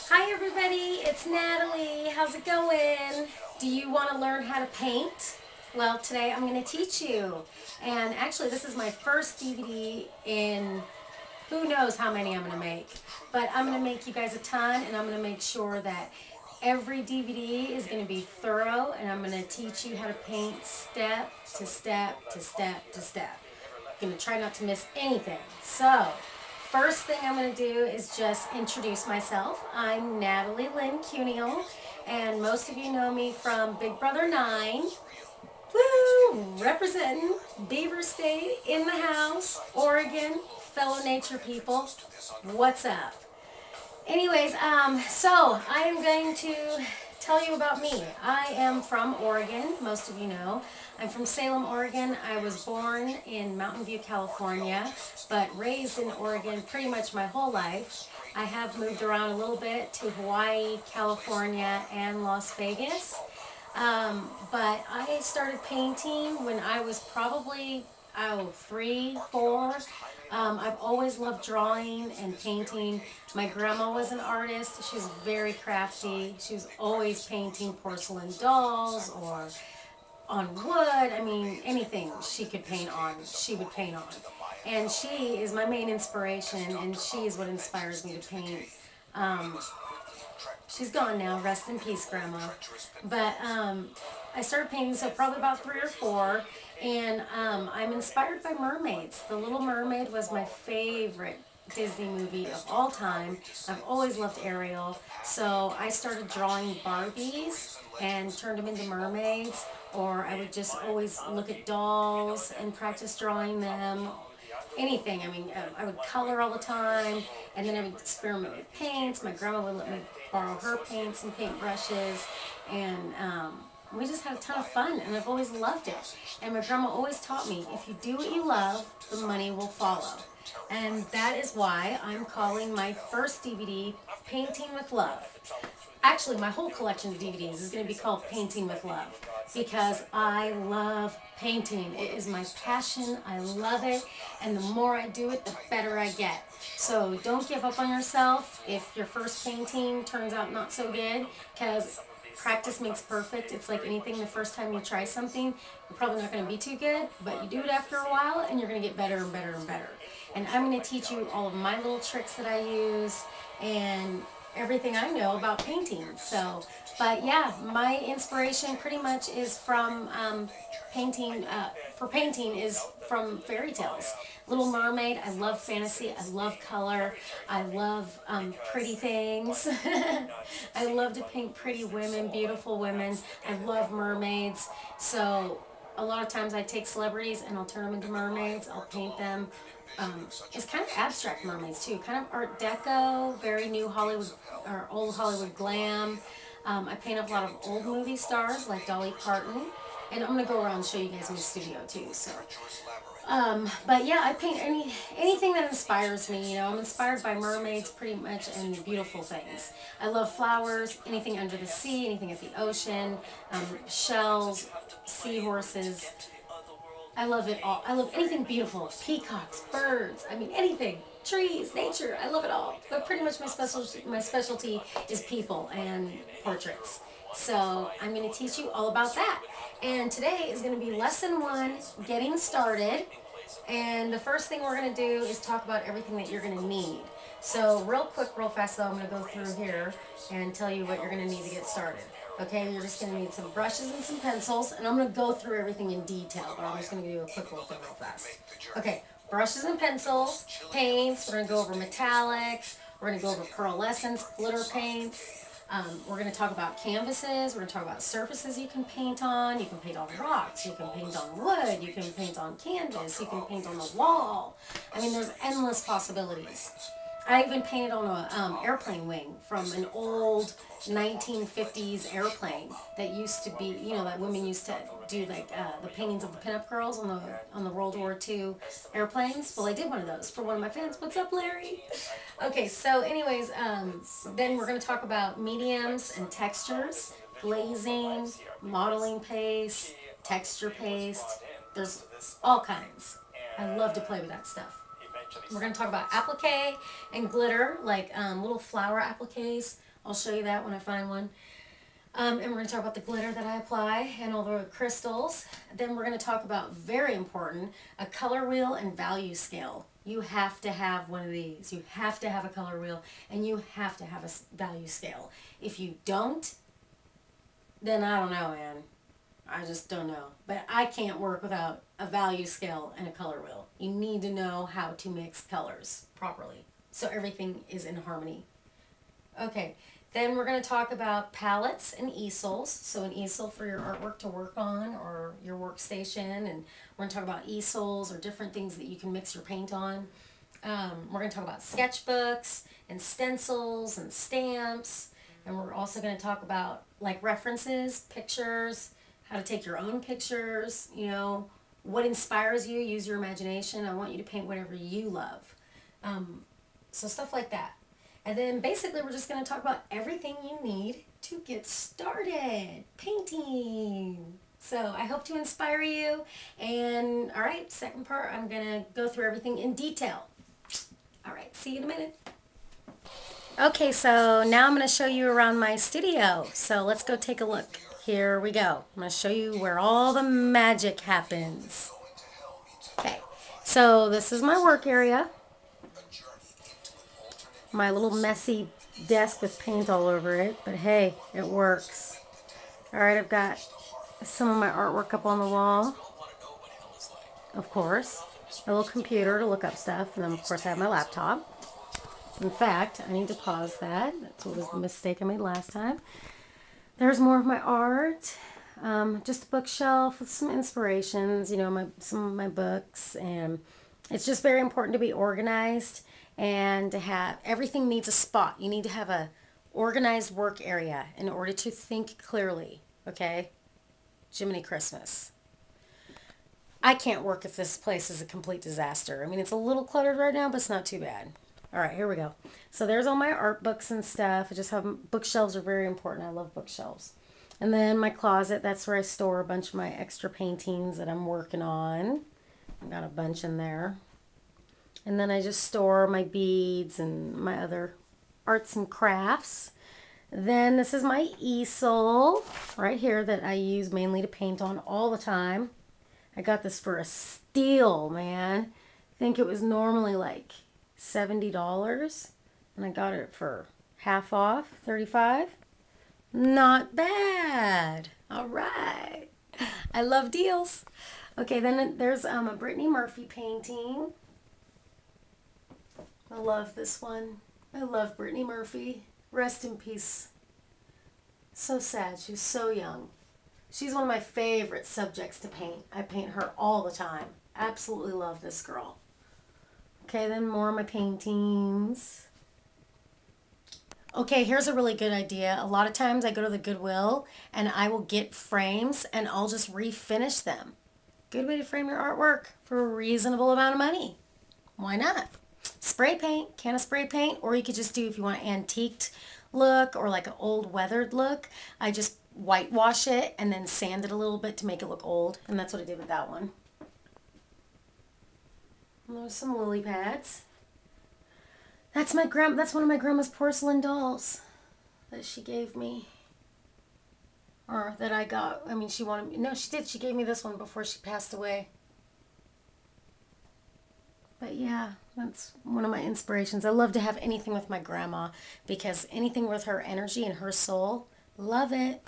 Hi everybody, it's Natalie. How's it going? Do you want to learn how to paint? Well, today I'm going to teach you. And actually this is my first DVD in who knows how many I'm going to make. But I'm going to make you guys a ton, and I'm going to make sure that every DVD is going to be thorough, and I'm going to teach you how to paint step to step to step to step. I'm going to try not to miss anything. So, first thing I'm going to do is just introduce myself. I'm Natalie Lynn, and most of you know me from Big Brother 9. Woo! Representing Beaver State in the house, Oregon, fellow nature people. What's up? Anyways, so I am going to tell you about me. I am from Oregon, most of you know. I'm from Salem, Oregon. I was born in Mountain View, California, but raised in Oregon pretty much my whole life. I have moved around a little bit to Hawaii, California, and Las Vegas. But I started painting when I was probably, 3, 4. I've always loved drawing and painting. My grandma was an artist. She was very crafty. She was always painting porcelain dolls or on wood. I mean, anything she could paint on, she would paint on. And she is my main inspiration, and she is what inspires me to paint. She's gone now, rest in peace, Grandma. But I started painting, so probably about 3 or 4, and I'm inspired by mermaids. The Little Mermaid was my favorite Disney movie of all time. I've always loved Ariel, so I started drawing Barbies and turned them into mermaids, or I would just always look at dolls and practice drawing them. Anything. I mean, I would color all the time, and then I would experiment with paints. My grandma would let me borrow her paints and paintbrushes, and we just had a ton of fun, and I've always loved it. And my grandma always taught me, if you do what you love, the money will follow. And that is why I'm calling my first DVD Painting with Love. Actually, my whole collection of DVDs is going to be called Painting with Love, because I love painting. It is my passion. I love it, and the more I do it, the better I get. So don't give up on yourself if your first painting turns out not so good, because practice makes perfect. It's like anything, the first time you try something, you're probably not going to be too good, but you do it after a while, and you're going to get better and better and better. And I'm going to teach you all of my little tricks that I use, and everything I know about painting. So, but yeah, my inspiration pretty much is from painting is from fairy tales. Little Mermaid, I love fantasy, I love color, I love pretty things. I love to paint pretty women, beautiful women. I love mermaids. So a lot of times I take celebrities and I'll turn them into mermaids, I'll paint them. It's kind of abstract mermaids too, kind of Art Deco, very new Hollywood or old Hollywood glam. I paint up a lot of old movie stars like Dolly Parton, and I'm gonna go around and show you guys my studio too. So, but yeah, I paint anything that inspires me. You know, I'm inspired by mermaids pretty much and beautiful things. I love flowers, anything under the sea, anything at the ocean, shells, seahorses. I love it all. I love anything beautiful. Peacocks, birds, I mean anything. Trees, nature, I love it all. But pretty much my specialty is people and portraits. So I'm going to teach you all about that. And today is going to be lesson 1, getting started. And the first thing we're going to do is talk about everything that you're going to need. So real quick, real fast though, I'm going to go through here and tell you what you're going to need to get started. Okay, you're just going to need some brushes and some pencils, and I'm going to go through everything in detail, but I'm just going to do a quick little thing real fast. Okay, brushes and pencils, paints, we're going to go over metallics, we're going to go over pearlescence, glitter paints, we're going to talk about canvases, we're going to talk about surfaces you can paint on rocks, you can paint on wood, you can paint on canvas, you can paint on the wall. I mean, there's endless possibilities. I even painted on an airplane wing from an old 1950s airplane that used to be, you know, that women used to do, like the paintings of the pinup girls on the World War II airplanes. Well, I did one of those for one of my fans. What's up, Larry? Okay, so anyways, then we're going to talk about mediums and textures, glazing, modeling paste, texture paste. There's all kinds. I love to play with that stuff. We're going to talk about applique and glitter, like little flower appliques. I'll show you that when I find one. And we're going to talk about the glitter that I apply and all the crystals. Then we're going to talk about, very important, a color wheel and value scale. You have to have one of these. You have to have a color wheel and you have to have a value scale. If you don't, then I don't know, man. I just don't know. But I can't work without a value scale and a color wheel. You need to know how to mix colors properly so everything is in harmony. Okay. Then we're going to talk about palettes and easels. So an easel for your artwork to work on or your workstation. And we're going to talk about easels or different things that you can mix your paint on. We're going to talk about sketchbooks and stencils and stamps. And we're also going to talk about like references, pictures, how to take your own pictures, you know, what inspires you, use your imagination. I want you to paint whatever you love. So stuff like that. And then basically we're just going to talk about everything you need to get started painting. So I hope to inspire you. And all right, second part, I'm going to go through everything in detail. All right, see you in a minute. Okay, so now I'm going to show you around my studio. So let's go take a look. Here we go. I'm going to show you where all the magic happens. Okay, so this is my work area. My little messy desk with paint all over it, but hey, it works. Alright, I've got some of my artwork up on the wall. Of course. A little computer to look up stuff, and then of course I have my laptop. In fact, I need to pause that. That's what was the mistake I made last time. There's more of my art. Just a bookshelf with some inspirations, you know, some of my books, and it's just very important to be organized. And to have, everything needs a spot. You need to have a organized work area in order to think clearly, okay? Jiminy Christmas. I can't work if this place is a complete disaster. I mean, it's a little cluttered right now, but it's not too bad. All right, here we go. So there's all my art books and stuff. I just have, bookshelves are very important. I love bookshelves. And then my closet, that's where I store a bunch of my extra paintings that I'm working on. I've got a bunch in there. And then I just store my beads and my other arts and crafts. Then this is my easel right here that I use mainly to paint on all the time. I got this for a steal, man. I think it was normally like $70 and I got it for half off, $35. Not bad. All right. I love deals. Okay, then there's a Brittany Murphy painting. I love this one. I love Brittany Murphy. Rest in peace. So sad. She was so young. She's one of my favorite subjects to paint. I paint her all the time. Absolutely love this girl. Okay, then more of my paintings. Okay, here's a really good idea. A lot of times I go to the Goodwill and I will get frames and I'll just refinish them. Good way to frame your artwork for a reasonable amount of money. Why not? Spray paint, can of spray paint, or you could just do, if you want an antiqued look or like an old weathered look, I just whitewash it and then sand it a little bit to make it look old, and that's what I did with that one. And there's some lily pads. That's one of my grandma's porcelain dolls that she gave me, or that I got. I mean, she wanted me. No, she did. She gave me this one before she passed away. But yeah, that's one of my inspirations. I love to have anything with my grandma because anything with her energy and her soul, love it.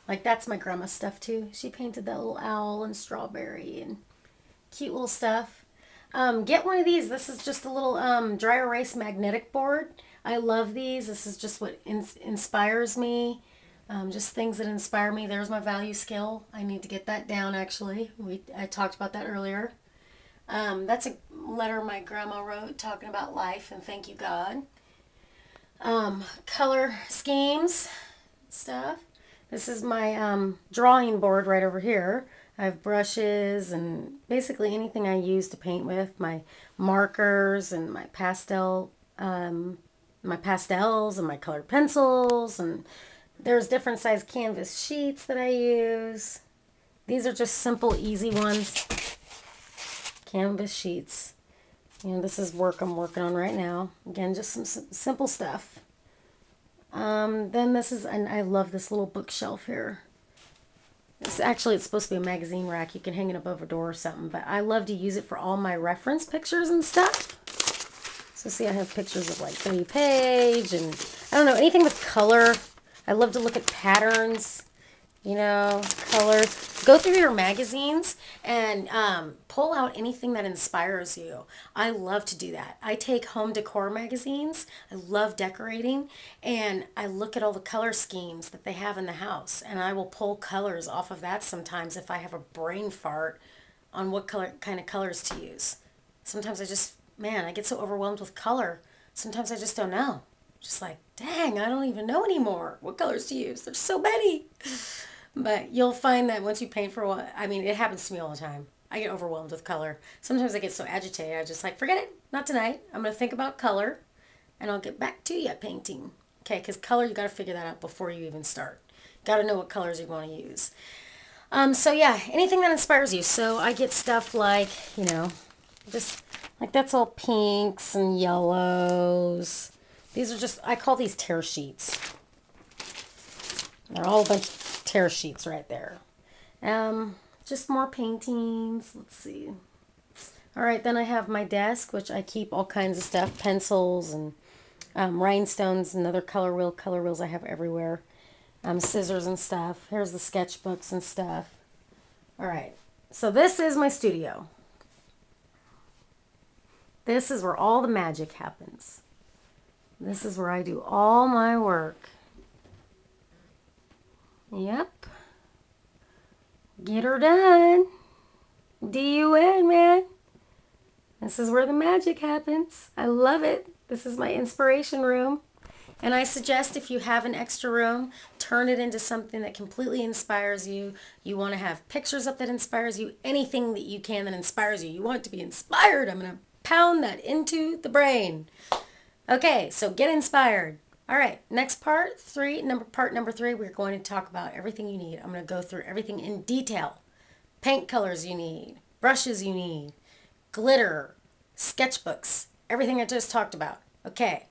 Like that's my grandma's stuff too. She painted that little owl and strawberry and cute little stuff. Get one of these. This is just a little dry erase magnetic board. I love these. This is just what inspires me. Just things that inspire me. There's my value scale. I need to get that down actually. I talked about that earlier. That's a letter my grandma wrote talking about life and thank you God. Color schemes stuff. This is my drawing board right over here. I have brushes and basically anything I use to paint with. My markers and my pastels and my colored pencils, and there's different size canvas sheets that I use. These are just simple, easy ones. Canvas sheets. And this is work I'm working on right now. Again, just some simple stuff. Then this is, and I love this little bookshelf here. It's supposed to be a magazine rack. You can hang it above a door or something, but I love to use it for all my reference pictures and stuff. So see, I have pictures of like 3-page and I don't know, anything with color. I love to look at patterns, you know, color. Go through your magazines and pull out anything that inspires you. I love to do that. I take home decor magazines. I love decorating, and I look at all the color schemes that they have in the house, and I will pull colors off of that sometimes if I have a brain fart on what kind of colors to use. Sometimes I get so overwhelmed with color. Sometimes I just don't know. Just like, dang, I don't even know anymore what colors to use. There's so many. But you'll find that once you paint for a while, I mean, it happens to me all the time. I get overwhelmed with color. Sometimes I get so agitated, I just like, forget it, not tonight. I'm going to think about color, and I'll get back to you painting. Okay, because color, you got to figure that out before you even start. Got to know what colors you want to use. So yeah, anything that inspires you. So I get stuff like, you know, just like that's all pinks and yellows. These are just, I call these tear sheets. They're all a bunch of tear sheets right there. Just more paintings. Let's see. All right, then I have my desk, which I keep all kinds of stuff, pencils and rhinestones and other color wheels I have everywhere. Scissors and stuff. Here's the sketchbooks and stuff. All right, so this is my studio. This is where all the magic happens. This is where I do all my work. Yep. Get her done. D-U-N, man. This is where the magic happens. I love it. This is my inspiration room. And I suggest if you have an extra room, turn it into something that completely inspires you. You want to have pictures up that inspires you. Anything that you can that inspires you. You want to be inspired. I'm going to pound that into the brain. Okay, so get inspired. All right, next part number three, we're going to talk about everything you need. I'm going to go through everything in detail. Paint colors you need, brushes you need, glitter, sketchbooks, everything I just talked about. Okay,